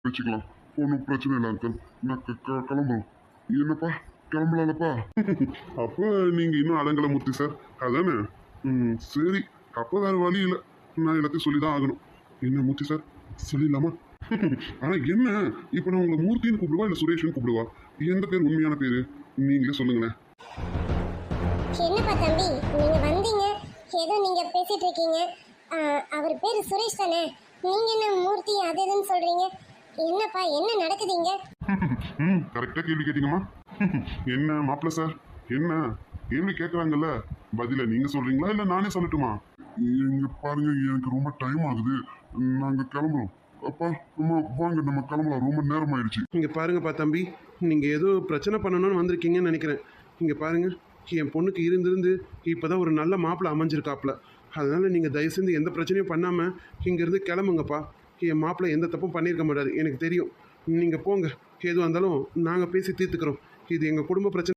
வச்சுக்கலாம். ஒன்றும் பிரச்சனை இல்லை அங்கிள். நான் கிளம்புறோம். என்னப்பா கிளம்பலாம்ப்பா? அப்போ நீங்கள் இன்னும் அடங்கலை மூர்த்தி சார், அதானே? சரி, அப்போ வேறு வழி இல்லை, நான் எல்லாத்தையும் சொல்லி தான் ஆகணும். என்ன மூர்த்தி சார், சொல்லிடலாமா? ஆனால் என்ன, இப்போ நான் உங்களை மூர்த்தின்னு கூப்பிடுவா இல்லை சுரேஷ்னு கூப்பிடுவா? எந்த பேர் உண்மையான பேர் நீங்களே சொல்லுங்களேன். என்னப்பா தம்பி, நீங்க வந்தீங்க, ஏதோ நீங்க பேசிட்டு இருக்கீங்க. அவர் பேரு சுரேஷ் தானே? நீங்க என்ன மூர்த்தி அது இதுன்னு சொல்றீங்க? என்னப்பா, என்ன நடக்குதுங்க? கரெக்டா கேள்வி கேட்டீங்கம்மா. என்ன மாப்பிள்ள சார், என்ன கேள்வி கேட்குறாங்கல்ல, பதில நீங்க சொல்றீங்களா இல்லை நானே சொல்லட்டுமா? இங்க பாருங்க, எனக்கு ரொம்ப டைம் ஆகுது, நாங்க கிளம்புறோம். அப்பா அம்மா வாங்க, நம்ம கிளம்பலாம், ரொம்ப நேரம் ஆயிடுச்சு. இங்கே பாருங்கப்பா தம்பி, நீங்கள் ஏதோ பிரச்சனை பண்ணணும்னு வந்திருக்கீங்கன்னு நினைக்கிறேன். இங்கே பாருங்க, என் பொண்ணுக்கு இருந்திருந்து இப்போ தான் ஒரு நல்ல மாப்பிள்ளை அமைஞ்சிருக்காப்புல. அதனால் நீங்கள் தயவு செஞ்சு எந்த பிரச்சனையும் பண்ணாமல் இங்கேருந்து கிளம்புங்கப்பா. என் மாப்பிள்ளை எந்த தப்பும் பண்ணியிருக்க மாட்டாரு, எனக்கு தெரியும். நீங்கள் போங்க, எதுவாக இருந்தாலும் நாங்கள் பேசி தீர்த்துக்கிறோம். இது எங்கள் குடும்ப பிரச்சனை.